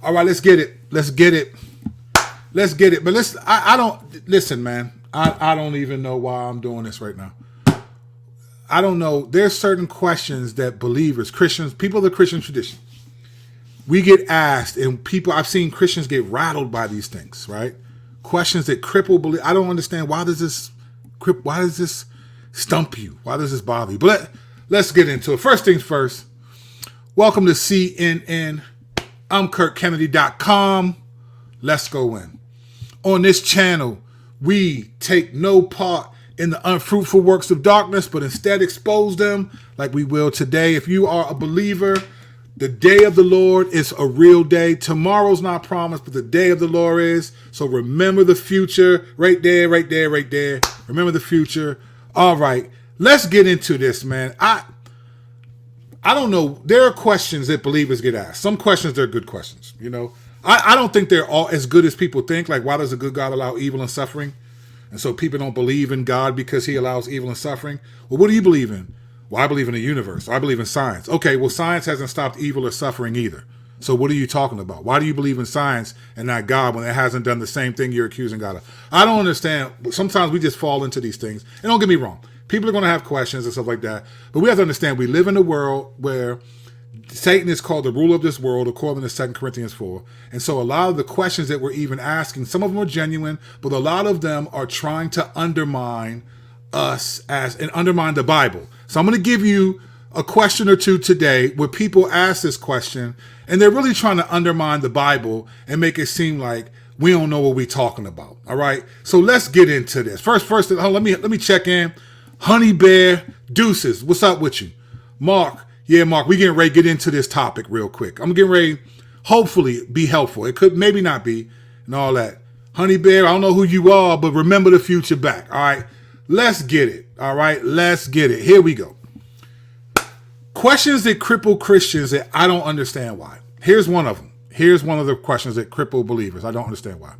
All right, let's get it. Let's get it. Let's get it. But I don't listen, man. I don't even know why I'm doing this right now. I don't know. There's certain questions that believers, Christians, people of the Christian tradition, we get asked, and I've seen Christians get rattled by these things, right? Questions that cripple belief. I don't understand why does this stump you? Why does this bother you? But let's get into it. First things first. Welcome to CNN. I'm KirkKennedy.com. Let's go in. On this channel, we take no part in the unfruitful works of darkness, but instead expose them like we will today. If you are a believer, the day of the Lord is a real day. Tomorrow's not promised, but the day of the Lord is. So remember the future. Right there, right there, right there. Remember the future. All right, let's get into this, man. I don't know. There are questions that believers get asked. Some questions, they're good questions, you know. I don't think they're all as good as people think. Like, why does a good God allow evil and suffering? And so people don't believe in God because he allows evil and suffering. Well, what do you believe in? Well, I believe in the universe. I believe in science. Okay, well, science hasn't stopped evil or suffering either. So what are you talking about? Why do you believe in science and not God when it hasn't done the same thing you're accusing God of? I don't understand. Sometimes we just fall into these things. And don't get me wrong. People are going to have questions and stuff like that. But we have to understand we live in a world where Satan is called the ruler of this world, according to 2 Corinthians 4. And so a lot of the questions that we're even asking, some of them are genuine, but a lot of them are trying to undermine us and undermine the Bible. So I'm going to give you a question or two today where people ask this question and they're really trying to undermine the Bible and make it seem like we don't know what we're talking about. All right. So let's get into this. First, let me check in. Honey Bear Deuces, what's up with you? Mark. Yeah, Mark, we getting ready to get into this topic real quick. I'm getting ready, hopefully, be helpful. It could maybe not be, and all that. Honey Bear, I don't know who you are, but remember the future back. All right, let's get it. All right, let's get it. Here we go. Questions that cripple Christians that I don't understand why. Here's one of them. Here's one of the questions that cripple believers. I don't understand why.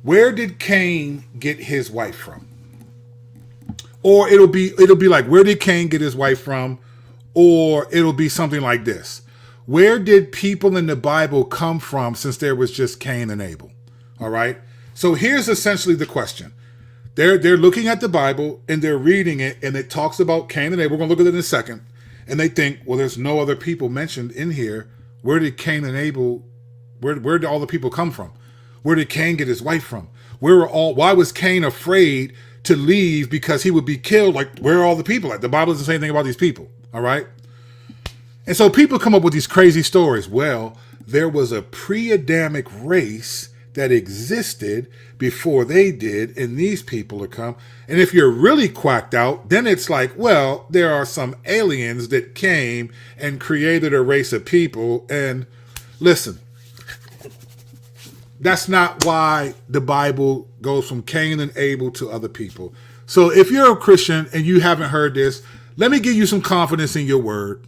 Where did Cain get his wife from? Or it'll be like, where did Cain get his wife from? Or it'll be something like this. Where did people in the Bible come from since there was just Cain and Abel? All right. So here's essentially the question. They're looking at the Bible and they're reading it and it talks about Cain and Abel. We're going to look at it in a second. And they think, well, there's no other people mentioned in here. Where did Cain and Abel, where did all the people come from? Where did Cain get his wife from? Why was Cain afraid to leave because he would be killed? Like, where are all the people at? The Bible doesn't say anything about these people. All right. And so people come up with these crazy stories. Well, there was a pre-Adamic race that existed before they did, and these people are come. And if you're really quacked out, then it's like, well, there are some aliens that came and created a race of people. And listen, that's not why the Bible goes from Cain and Abel to other people. So if you're a Christian and you haven't heard this, let me give you some confidence in your word.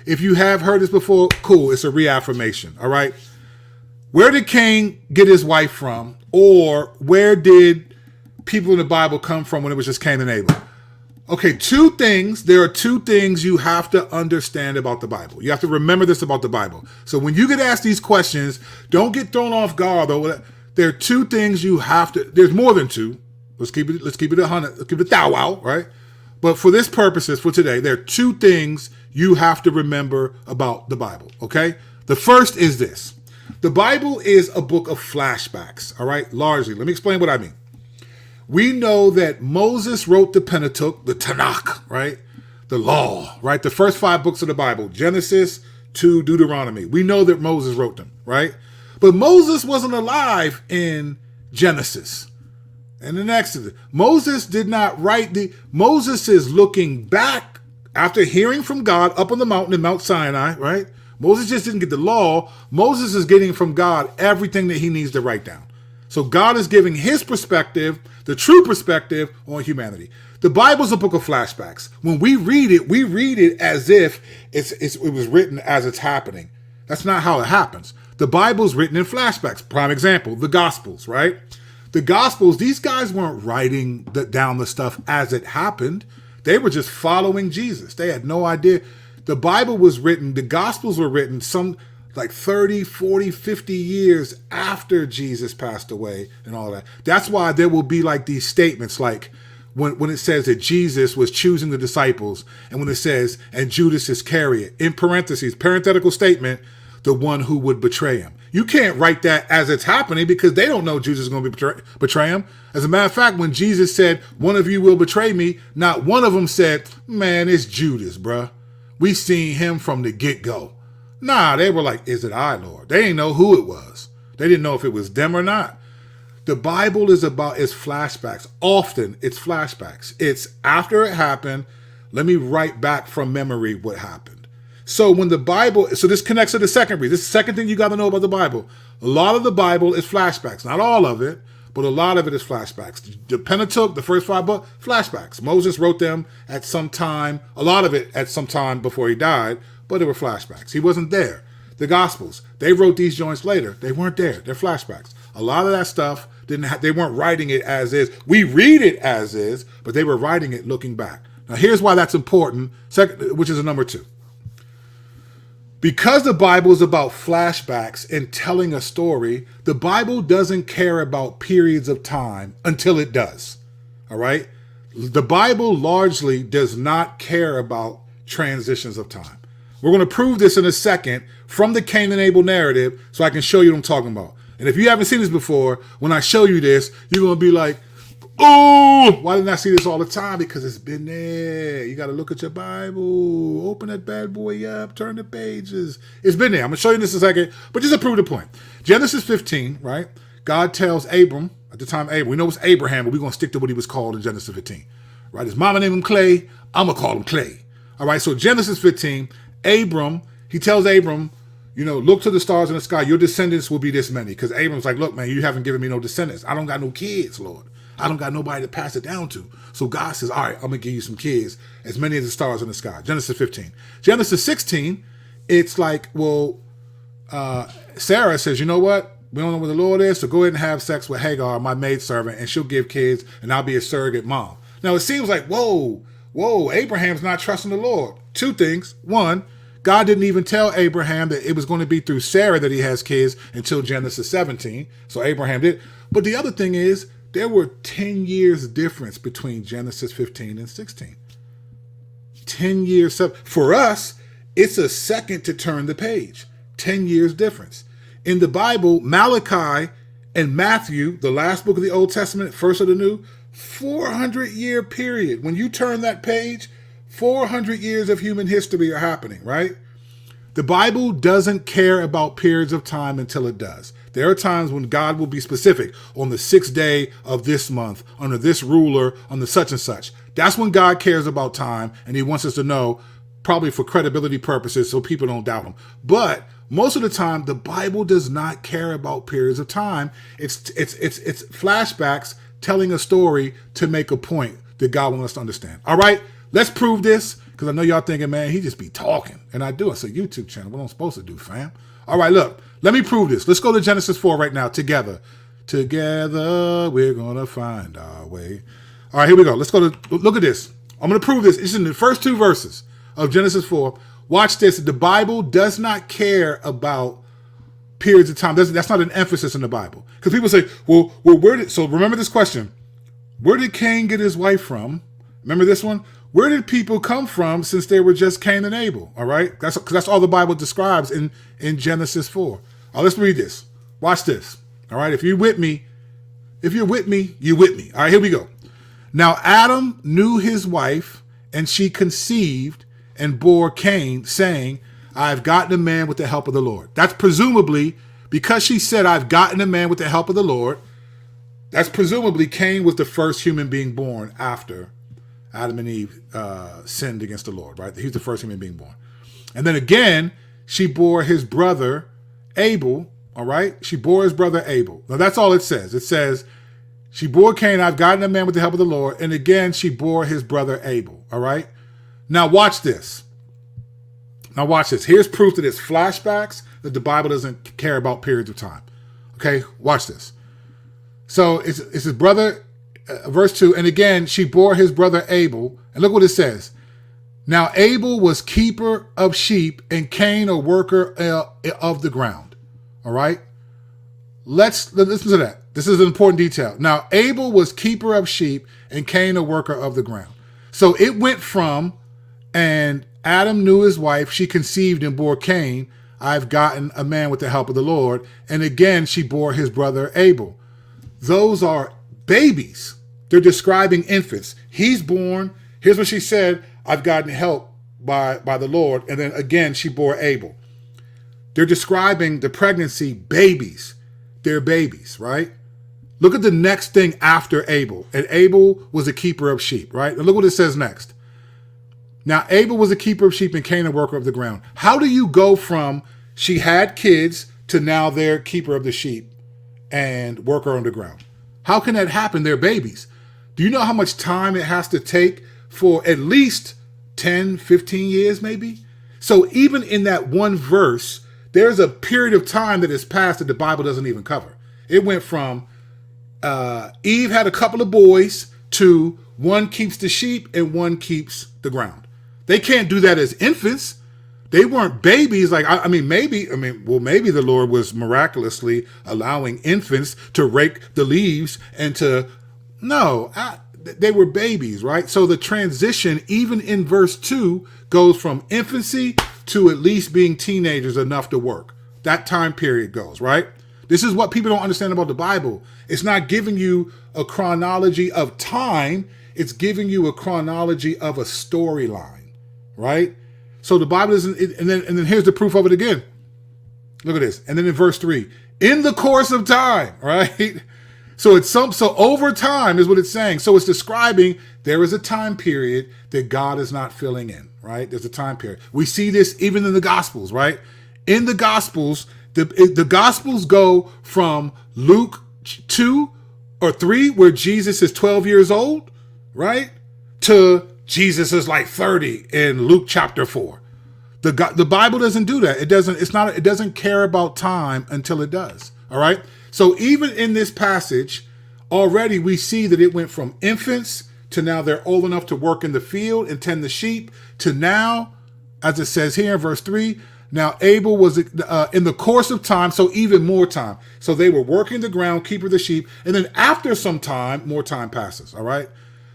If you have heard this before, cool. It's a reaffirmation. All right. Where did Cain get his wife from? Or where did people in the Bible come from when it was just Cain and Abel? Okay, two things. There are two things you have to understand about the Bible. You have to remember this about the Bible. So when you get asked these questions, don't get thrown off guard though. There are two things you have to, there's more than two. Let's keep it 100. Let's keep it thou wow, right? But for this purposes, for today, there are two things you have to remember about the Bible, okay? The first is this. The Bible is a book of flashbacks, all right? Largely. Let me explain what I mean. We know that Moses wrote the Pentateuch, the Tanakh, right? The law, right? The first 5 books of the Bible, Genesis to Deuteronomy. We know that Moses wrote them, right? But Moses wasn't alive in Genesis. And in Exodus, Moses did not write Moses is looking back after hearing from God up on the mountain in Mount Sinai, right? Moses just didn't get the law. Moses is getting from God everything that he needs to write down. So God is giving his perspective, the true perspective on humanity. The Bible's a book of flashbacks. When we read it as if it was written as it's happening. That's not how it happens. The Bible's written in flashbacks. Prime example, the Gospels, right? The Gospels, these guys weren't writing down the stuff as it happened. They were just following Jesus. They had no idea. The Bible was written, the Gospels were written like 30, 40, 50 years after Jesus passed away and all that. That's why there will be like these statements like when it says that Jesus was choosing the disciples, and when it says, and Judas Iscariot, in parentheses, parenthetical statement, the one who would betray him. You can't write that as it's happening because they don't know Jesus is going to betray him. As a matter of fact, when Jesus said, one of you will betray me, not one of them said, man, it's Judas, bruh. We seen him from the get-go. Nah, they were like, is it I, Lord? They didn't know who it was. They didn't know if it was them or not. The Bible is flashbacks. Often it's flashbacks. It's after it happened, let me write back from memory what happened. So when the Bible, so this connects to the second read. This is the second thing you got to know about the Bible. A lot of the Bible is flashbacks. Not all of it, but a lot of it is flashbacks. The Pentateuch, the first 5 books, flashbacks. Moses wrote them at some time, a lot of it at some time before he died, but they were flashbacks. He wasn't there. The Gospels, they wrote these joints later. They weren't there. They're flashbacks. A lot of that stuff they weren't writing it as is. We read it as is, but they were writing it looking back. Now here's why that's important, which is a number 2. Because the Bible is about flashbacks and telling a story, the Bible doesn't care about periods of time until it does. All right? The Bible largely does not care about transitions of time. We're going to prove this in a second from the Cain and Abel narrative so I can show you what I'm talking about. And if you haven't seen this before, when I show you this, you're going to be like, oh, why didn't I see this all the time? Because it's been there. You got to look at your Bible. Open that bad boy up. Turn the pages. It's been there. I'm going to show you this in a second. But just to prove the point. Genesis 15, right? God tells Abram, at the time Abram, we know it's Abraham, but we're going to stick to what he was called in Genesis 15. Right? His mama named him Clay. I'm going to call him Clay. All right? So Genesis 15, Abram, he tells Abram, look to the stars in the sky. Your descendants will be this many. Because Abram's like, look, man, you haven't given me no descendants. I don't got no kids, Lord. I don't got nobody to pass it down to. So God says, all right, I'm going to give you some kids, as many as the stars in the sky. Genesis 15. Genesis 16, it's like, Sarah says, you know what? We don't know where the Lord is, so go ahead and have sex with Hagar, my maidservant, and she'll give kids, and I'll be a surrogate mom. Now, it seems like, whoa, Abraham's not trusting the Lord. 2 things. 1, God didn't even tell Abraham that it was going to be through Sarah that he has kids until Genesis 17. So Abraham did. But the other thing is, there were 10 years difference between Genesis 15 and 16. 10 years. For us, it's a second to turn the page. 10 years difference. In the Bible, Malachi and Matthew, the last book of the Old Testament, first of the New, 400-year period. When you turn that page, 400 years of human history are happening, right? The Bible doesn't care about periods of time until it does. There are times when God will be specific on the 6th day of this month, under this ruler, on the such and such. That's when God cares about time, and he wants us to know, probably for credibility purposes, so people don't doubt him. But most of the time, the Bible does not care about periods of time. It's flashbacks telling a story to make a point that God wants us to understand. All right, let's prove this, because I know y'all thinking, man, he just be talking. And I do. It's a YouTube channel. What I'm supposed to do, fam. All right, look, let me prove this. Let's go to Genesis 4 right now together. Together, we're going to find our way. All right, here we go. Let's go to, look at this. I'm going to prove this. It's in the first 2 verses of Genesis 4. Watch this. The Bible does not care about periods of time. That's not an emphasis in the Bible. Because people say, well, so remember this question. Where did Cain get his wife from? Remember this one? Where did people come from since they were just Cain and Abel? All right? That's all the Bible describes in Genesis 4. All right, let's read this. Watch this. All right? If you're with me, you're with me. All right, here we go. Now Adam knew his wife, and she conceived and bore Cain, saying, I've gotten a man with the help of the Lord. That's presumably, because she said, I've gotten a man with the help of the Lord, that's presumably Cain was the first human being born after Adam and Eve sinned against the Lord, right? He's the first human being born. And then again, she bore his brother Abel, all right? She bore his brother Abel. Now that's all it says. It says, she bore Cain, I've gotten a man with the help of the Lord. And again, she bore his brother Abel, all right? Now watch this. Here's proof that it's flashbacks, that the Bible doesn't care about periods of time. Okay, watch this. So it's his brother, verse 2, and again, she bore his brother Abel. And look what it says. Now Abel was keeper of sheep and Cain a worker of the ground. All right? Let's listen to that. This is an important detail. Now Abel was keeper of sheep and Cain a worker of the ground. So it went from, and Adam knew his wife, she conceived and bore Cain. I've gotten a man with the help of the Lord. And again, she bore his brother Abel. Those are babies. They're describing infants. He's born. Here's what she said. I've gotten help by the Lord. And then again, she bore Abel. They're describing the pregnancy babies. They're babies, right? Look at the next thing after Abel. And Abel was a keeper of sheep, right? And look what it says next. Now, Abel was a keeper of sheep and Cain a worker of the ground. How do you go from she had kids to now they're keeper of the sheep and worker on the ground? How can that happen? They're babies. Do you know how much time it has to take for at least 10, 15 years maybe? So even in that one verse, there's a period of time that has passed that the Bible doesn't even cover. It went from Eve had a couple of boys to one keeps the sheep and one keeps the ground. They can't do that as infants. They weren't babies. Like, maybe the Lord was miraculously allowing infants to rake the leaves and to, they were babies, right? So the transition, even in verse 2, goes from infancy to at least being teenagers enough to work. That time period goes, right? This is what people don't understand about the Bible. It's not giving you a chronology of time. It's giving you a chronology of a storyline, right? So the Bible isn't, and then here's the proof of it again. Look at this. And then in verse 3, in the course of time, right? So so over time is what it's saying. So it's describing there is a time period that God is not filling in, right? There's a time period. We see this even in the Gospels, right? In the Gospels, the Gospels go from Luke 2 or 3, where Jesus is 12 years old, right? To Jesus is like 30 in Luke chapter 4. The Bible doesn't do that. It doesn't care about time until it does. All right. So even in this passage, already we see that it went from infants to now they're old enough to work in the field and tend the sheep to now, as it says here in verse 3, now Abel was in the course of time, so even more time. So they were working the ground, keeper of the sheep, and then after some time, more time passes. All right.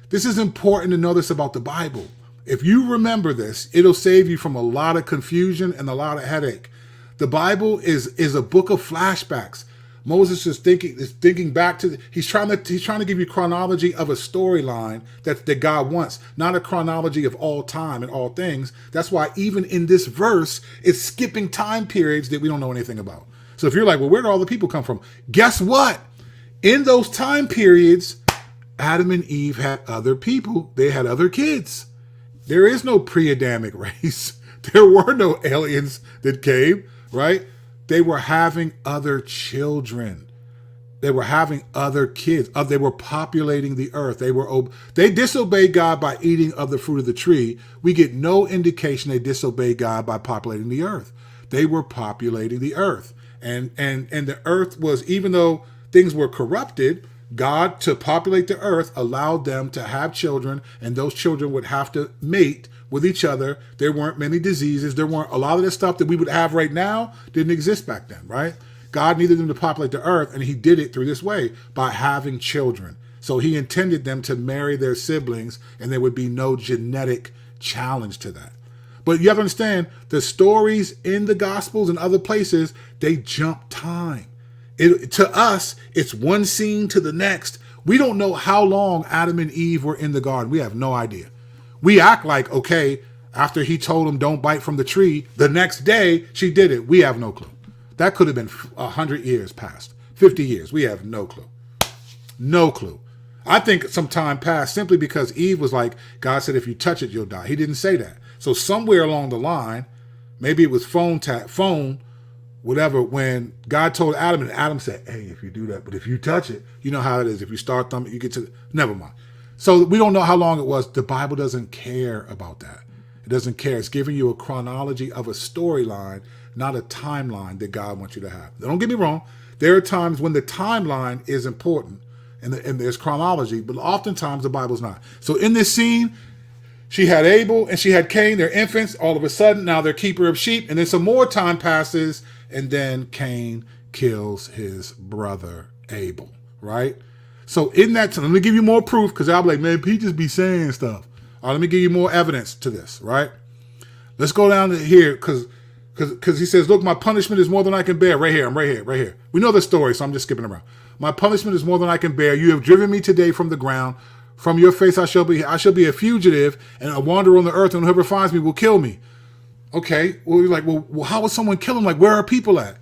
This is important to know this about the Bible. If you remember this, it'll save you from a lot of confusion and a lot of headache. The Bible is a book of flashbacks. Moses is thinking back to, he's trying to give you chronology of a storyline that God wants, not a chronology of all time and all things. That's why even in this verse, it's skipping time periods that we don't know anything about. So if you're like, well, where did all the people come from? Guess what? In those time periods, Adam and Eve had other people. They had other kids. There is no pre-Adamic race. There were no aliens that came, right? They were having other children. They were having other kids. They were populating the earth. They disobeyed God by eating of the fruit of the tree. We get no indication they disobeyed God by populating the earth. They were populating the earth. And the earth was, even though things were corrupted, God, to populate the earth, allowed them to have children, and those children would have to mate with each other. There weren't many diseases. There weren't a lot of the stuff that we would have right now didn't exist back then, right? God needed them to populate the earth, and he did it through this way, by having children. So he intended them to marry their siblings, and there would be no genetic challenge to that. But you have to understand, the stories in the Gospels and other places, they jump time. To us, it's one scene to the next. We don't know how long Adam and Eve were in the garden. We have no idea. We act like, okay, after he told them don't bite from the tree, the next day she did it. We have no clue. That could have been 100 years past, 50 years. We have no clue. No clue. I think some time passed simply because Eve was like, God said, if you touch it, you'll die. He didn't say that. So somewhere along the line, maybe it was phone, whatever, when God told Adam, and Adam said, hey, if you do that, but if you touch it, you know how it is. If you start thumbing, you get to, never mind. So we don't know how long it was. The Bible doesn't care about that. It doesn't care. It's giving you a chronology of a storyline, not a timeline that God wants you to have. Don't get me wrong. There are times when the timeline is important and there's chronology, but oftentimes the Bible's not. So in this scene, She had Abel and she had Cain. They're infants. All of a sudden, now they're keeper of sheep. And then some more time passes. And then Cain kills his brother Abel, right? So in that time, let me give you more proof, because I'll be like, man, Pete just be saying stuff. All right, let me give you more evidence to this, right? Let's go down to here, because he says, look, my punishment is more than I can bear. Right here, I'm right here. We know the story, so I'm just skipping around. My punishment is more than I can bear. You have driven me today from the ground. From your face I shall be a fugitive and a wanderer on the earth, and whoever finds me will kill me. Okay, well, you're like, well, how would someone kill him? Like, where are people at?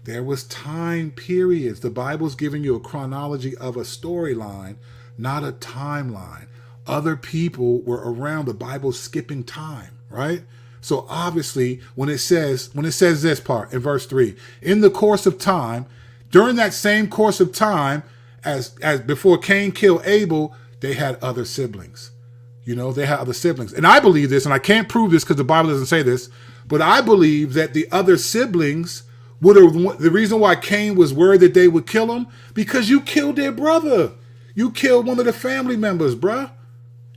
There was time periods. The Bible's giving you a chronology of a storyline, not a timeline. Other people were around. The Bible's skipping time, right? So obviously, when it says this part in verse 3, in the course of time, during that same course of time as before Cain killed Abel, they had other siblings. They had other siblings. And I believe this, and I can't prove this because the Bible doesn't say this, but I believe that the other siblings would have, the reason why Cain was worried that they would kill him, because you killed their brother. You killed one of the family members, bruh.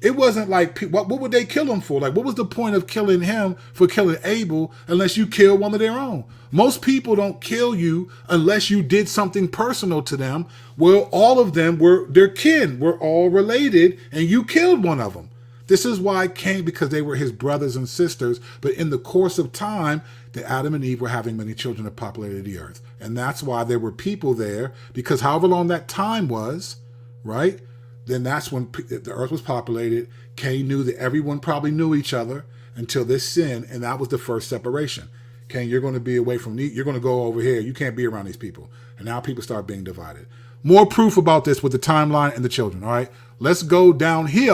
It wasn't like, what would they kill him for? Like, what was the point of killing him for killing Abel unless you killed one of their own? Most people don't kill you unless you did something personal to them. Well, all of them were their kin, were all related, and you killed one of them. This is why Cain, because they were his brothers and sisters, but in the course of time, the Adam and Eve were having many children that populated the earth. And that's why there were people there, because however long that time was, right? Then that's when the earth was populated. Cain knew that everyone probably knew each other until this sin, and that was the first separation. Cain, you're going to be away from me. You're going to go over here. You can't be around these people. And now people start being divided. More proof about this with the timeline and the children, all right? Let's go down here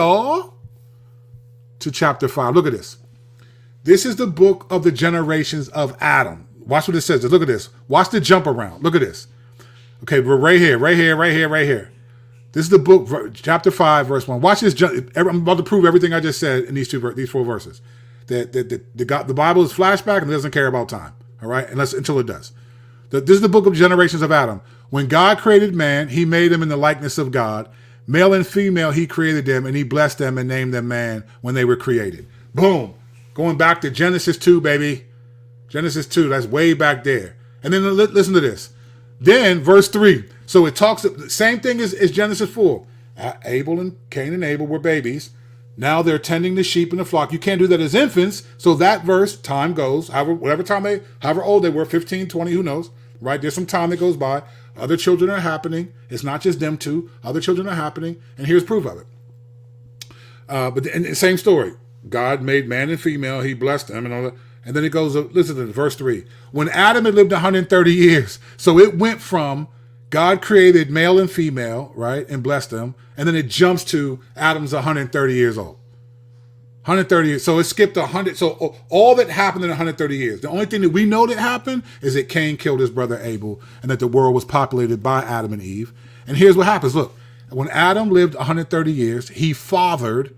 to chapter 5. Look at this. This is the book of the generations of Adam. Watch what it says. Look at this. Watch the jump around. Look at this. Okay, we're right here. This is the book, chapter 5, verse 1. Watch this. I'm about to prove everything I just said in these 4 verses. The Bible is flashback and it doesn't care about time. All right, until it does. This is the book of generations of Adam. When God created man, he made him in the likeness of God. Male and female, he created them, and he blessed them and named them man when they were created. Boom. Going back to Genesis 2, baby. Genesis 2, that's way back there. And then listen to this. Then, verse 3. So it talks, the same thing as Genesis 4. Abel and Cain and Abel were babies. Now they're tending the sheep in the flock. You can't do that as infants. So that verse, time goes, however old they were, 15, 20, who knows, right? There's some time that goes by. Other children are happening. It's not just them two. Other children are happening. And here's proof of it. But the same story. God made man and female. He blessed them and all that. And then it goes, listen to verse 3. When Adam had lived 130 years, so it went from God created male and female, right, and blessed them, and then it jumps to Adam's 130 years old. 130 years. So it skipped 100. So all that happened in 130 years. The only thing that we know that happened is that Cain killed his brother Abel and that the world was populated by Adam and Eve. And here's what happens. Look, when Adam lived 130 years, he fathered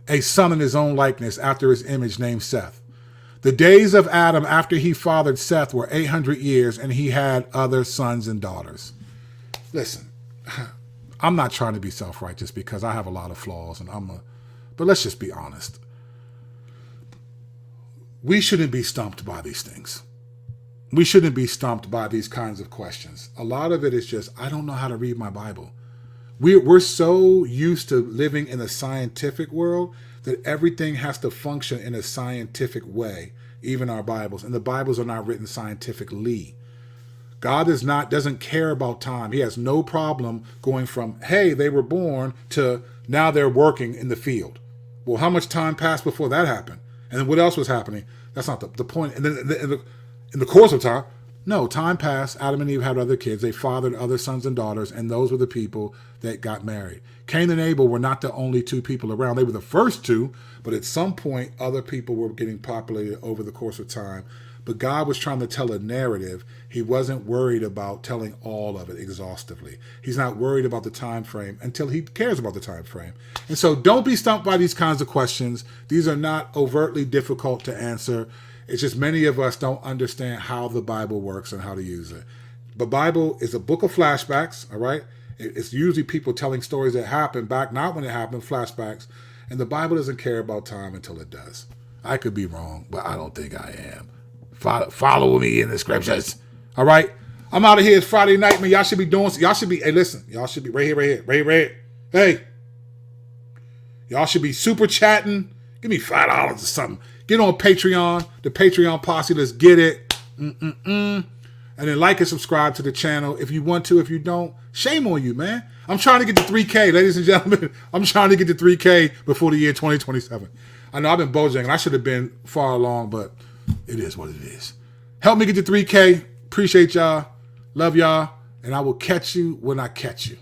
a son in his own likeness after his image named Seth. The days of Adam after he fathered Seth were 800 years, and he had other sons and daughters. Listen, I'm not trying to be self-righteous because I have a lot of flaws, but let's just be honest. We shouldn't be stumped by these things. We shouldn't be stumped by these kinds of questions. A lot of it is just, I don't know how to read my Bible. We're so used to living in a scientific world that everything has to function in a scientific way, even our Bibles. And the Bibles are not written scientifically. God doesn't care about time. He has no problem going from, hey, they were born, to now they're working in the field. Well, how much time passed before that happened? And then what else was happening? That's not the point. And then in the course of time, no, time passed. Adam and Eve had other kids. They fathered other sons and daughters, and those were the people that got married. Cain and Abel were not the only two people around. They were the first two, but at some point, other people were getting populated over the course of time. But God was trying to tell a narrative. He wasn't worried about telling all of it exhaustively. He's not worried about the time frame until he cares about the time frame. And so don't be stumped by these kinds of questions. These are not overtly difficult to answer. It's just many of us don't understand how the Bible works and how to use it. The Bible is a book of flashbacks, all right? It's usually people telling stories that happened back, not when it happened, flashbacks. And the Bible doesn't care about time until it does. I could be wrong, but I don't think I am. Follow me in the scriptures. All right? I'm out of here. It's Friday night, man. Y'all should be doing, hey, listen. Y'all should be right here. Hey. Y'all should be super chatting. Give me $5 or something. Get on Patreon. The Patreon posse. Let's get it. And then like and subscribe to the channel if you want to. If you don't, shame on you, man. I'm trying to get to 3K, ladies and gentlemen. I'm trying to get to 3K before the year 2027. I know I've been Bojangling. I should have been far along, but it is what it is. Help me get to 3K. Appreciate y'all. Love y'all. And I will catch you when I catch you.